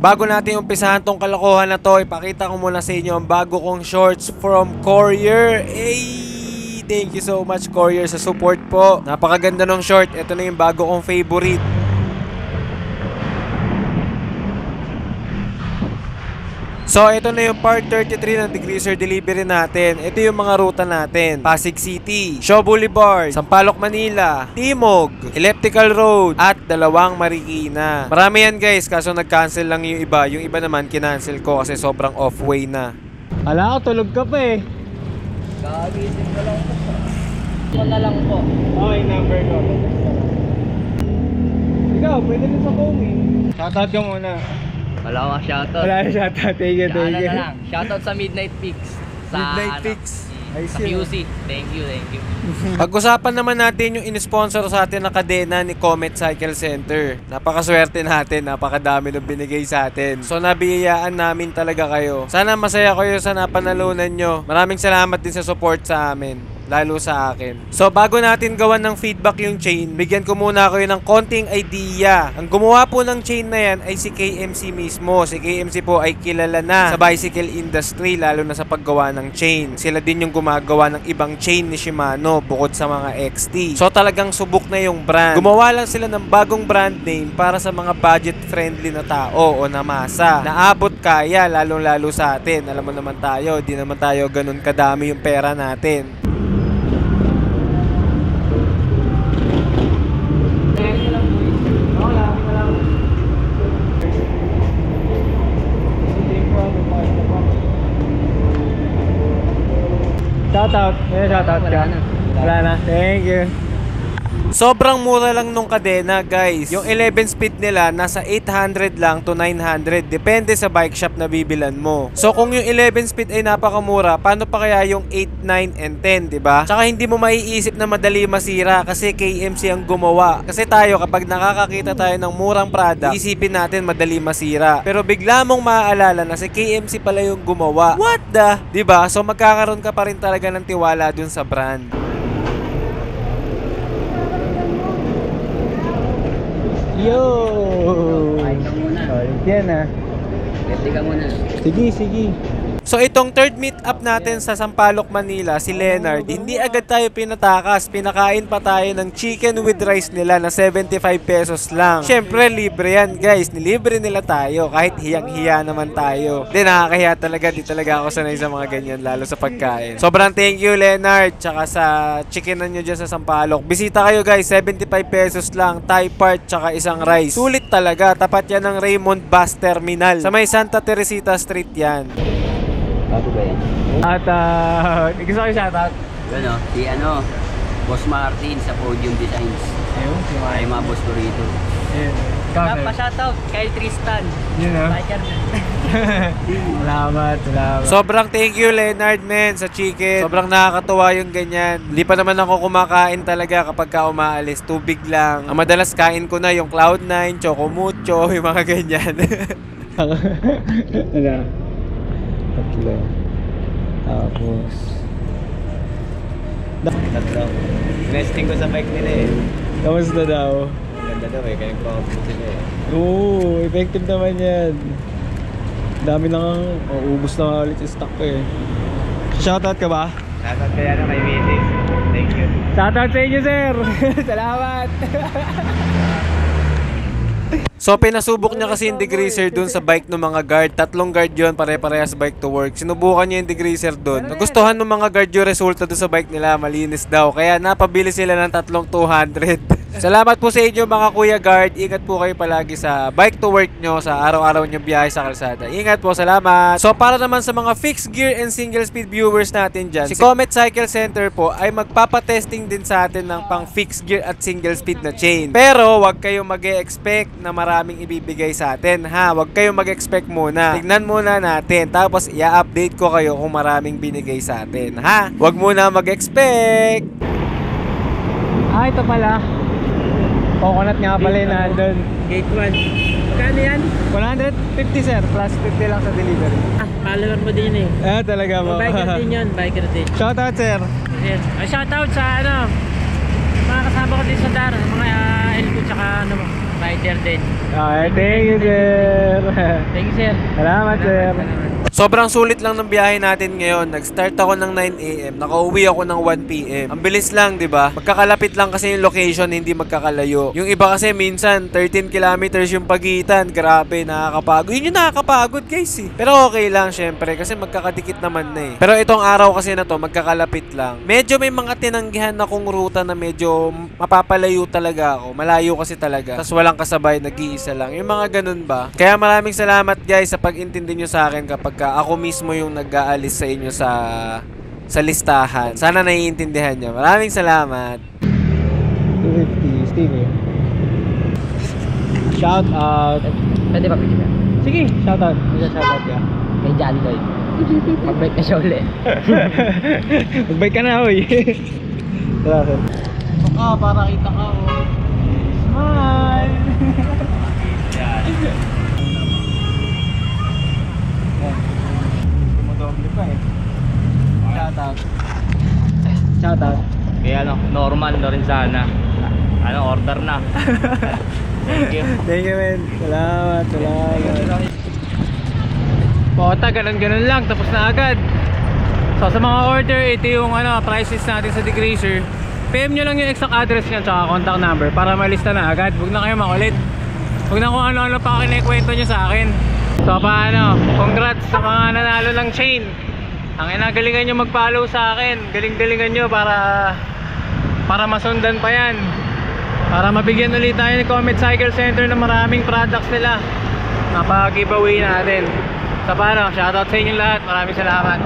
Bago natin umpisahan tong kalokohan na to, ipakita ko muna sa inyo ang bago kong shorts from Courier. Thank you so much Courier sa support po. Napakaganda ng short. Ito na yung bago kong favorite. So, ito na yung part 33 ng degreaser delivery natin. Ito yung mga ruta natin. Pasig City, Shaw Boulevard, Sampaloc, Manila, Timog, Elliptical Road, at Dalawang Marikina. Marami yan guys, kaso nag-cancel lang yung iba. Yung iba naman kinancel ko kasi sobrang off-way na. Hala ko, tulog ka pa eh. Kagising ka lang po. Ito na lang po. Okay, number ko. Ikaw, pwede rin sa phone. Shoutout ka muna. Wala akong shoutout. Wala na shoutout. Thank you, thank you. Na lang. Shoutout sa Midnight Pix. Midnight Pix. Sa QC. Thank you, thank you. Pag-usapan naman natin yung in-sponsor sa atin na kadena ni Comet Cycle Center. Napakaswerte natin, napakadami ng binigay sa atin. So nabiyayaan namin talaga kayo. Sana masaya kayo sa napanalunan nyo. Maraming salamat din sa support sa amin. Lalo sa akin. So bago natin gawan ng feedback yung chain, bigyan ko muna kayo ng konting idea. Ang gumawa po ng chain na yan ay si KMC mismo. Si KMC po ay kilala na sa bicycle industry, lalo na sa paggawa ng chain. Sila din yung gumagawa ng ibang chain ni Shimano bukod sa mga XT. So talagang subok na yung brand. Gumawa lang sila ng bagong brand name para sa mga budget friendly na tao o na masa. Naabot kaya, lalong-lalo sa atin. Alam mo naman tayo, di naman tayo ganun kadami yung pera natin. Shoutout. Shoutout ka. Wala na. Thank you. Sobrang mura lang nung kadena guys. Yung 11 speed nila nasa 800 lang to 900. Depende sa bike shop na bibilan mo. So kung yung 11 speed ay napakamura, paano pa kaya yung 8, 9, and 10, diba? Tsaka hindi mo maiisip na madali masira kasi KMC ang gumawa. Kasi tayo kapag nakakakita tayo ng murang product, isipin natin madali masira. Pero bigla mong maaalala na si KMC pala yung gumawa. What the? Diba? So magkakaroon ka pa rin talaga ng tiwala dun sa brand. Yo! Ay ka muna. Yan ah. Pwede ka muna. Sige, sige. So itong third meet up natin sa Sampaloc, Manila, si Leonard, hindi agad tayo pinatakas. Pinakain pa tayo ng chicken with rice nila na 75 pesos lang. Syempre libre yan guys, nilibre nila tayo kahit hiyang-hiya naman tayo. Di nakakahiya talaga, di talaga ako sanay sa mga ganyan lalo sa pagkain. Sobrang thank you Leonard, tsaka sa chickenan nyo dyan sa Sampaloc. Bisita kayo guys, 75 pesos lang, Thai part tsaka isang rice. Sulit talaga, tapat yan ng Raymond Bus Terminal. Sa may Santa Teresita Street yan. Bago ba yan? At gusto ko shoutout. Ano? Si ano? Boss Martin sa Podium Designs. Ayun, si Ay mga boss ko rito. Ayun. Pa-shoutout kay Tristan. Yun ah. Biker na. Salamat, salamat. Sobrang thank you Leonard men sa chicken. Sobrang nakakatuwa yung ganyan. Hindi pa naman ako kumakain talaga kapag ka umaalis. Tubig lang. Ang madalas kain ko na yung Cloud9, Choco Mucho, yung mga ganyan. Ano? Tatlo. Tapos tatlo. Nesting ko sa bike nila eh. Kamusta daw? Ang ganda daw eh, kaya nagpapapit sila eh. Oo, effective naman yan. Dami nang ubus na nga ulit yung stock ko eh. Shoutout ka ba? Shoutout kaya na kay Mrs. Thank you. Shoutout sa inyo sir! Salamat! So pinasubok niya kasi yung degreaser dun sa bike ng mga guard. Tatlong guard yun, pare-parehas bike to work. Sinubukan niya yung degreaser dun. Nagustuhan ng mga guard yung resulta dun sa bike nila. Malinis daw. Kaya napabili sila ng tatlong 200. Salamat po sa inyo mga kuya guard. Ingat po kayo palagi sa bike to work nyo, sa araw-araw nyo biyahe sa kalsada. Ingat po, salamat. So para naman sa mga fixed gear and single speed viewers natin dyan, si Comet Cycle Center po ay magpapatesting din sa atin ng pang fixed gear at single speed na chain. Pero wag kayong mag-e-expect na maraming ibibigay sa atin ha. Wag kayong mag-expect muna. Tignan muna natin. Tapos i-update ko kayo kung maraming binigay sa atin ha. Wag muna mag-expect. Ah, ito pala. Coconut nga pala yun nandun. Gate 1. Magkano yan? 150 sir, plus 50 lang sa delivery. Follower mo din yun eh. Ah, talaga mo. Biker din yun, biker din. Shoutout sir. Yes. Shoutout sa ano, mga kasama ko din sa DAR, mga L2 tsaka ano mo. rider din. Okay, thank you, sir. Thank you, sir. Salamat, sir. Sobrang sulit lang ng biyahe natin ngayon. Nag-start ako ng 9 AM, nakauwi ako ng 1 PM. Ang bilis lang, 'di ba? Magkakalapit lang kasi yung location, hindi magkakalayo. Yung iba kasi minsan 13 kilometers yung pagitan. Grabe, nakakapagod. Yun yung nakakapagod, guys, eh. Pero okay lang, syempre, kasi magkakadikit naman na eh. Pero itong araw kasi na to, magkakalapit lang. Medyo may mga tinanggihan na kong ruta na medyo mapapalayo talaga ako. Malayo kasi talaga. Tapos walang kasabay, nag-iisa lang. Yung mga ganun ba? Kaya maraming salamat, guys, sa pag-intindi nyo sa akin kapag ako mismo yung nag-aalis sa inyo sa listahan. Sana naiintindihan nyo. Maraming salamat. 250, Stevie. Shout out. Pwede ba pili ka? Sige, shout out. Shout out ka. Kay John Lloyd. Pag-break na siya ulit. Magbike ka na, oy. Tara, sir. Baka, para kita ka, oh. Smile! Dumodoble pa eh. Shout out. Shout out. Kaya normal na rin sana. Order na. Thank you. Thank you, man. Salamat, salamat. Pota, ganun-ganun lang. Tapos na agad. So, sa mga order, ito yung price list natin sa Degreaser. PM nyo lang yung exact address nyo tsaka contact number para malista na agad. Huwag na kayo makulit. Huwag na kung ano-ano pa kinikwento nyo sa akin. So, paano? Congrats sa mga nanalo ng chain. Ang inagalingan nyo mag-follow sa akin. Galing-galingan nyo para masundan pa yan. Para mabigyan ulit tayo ni Comet Cycle Center ng maraming products nila. Napag-giveaway natin. So, paano? Shoutout sa inyong lahat. Maraming salamat.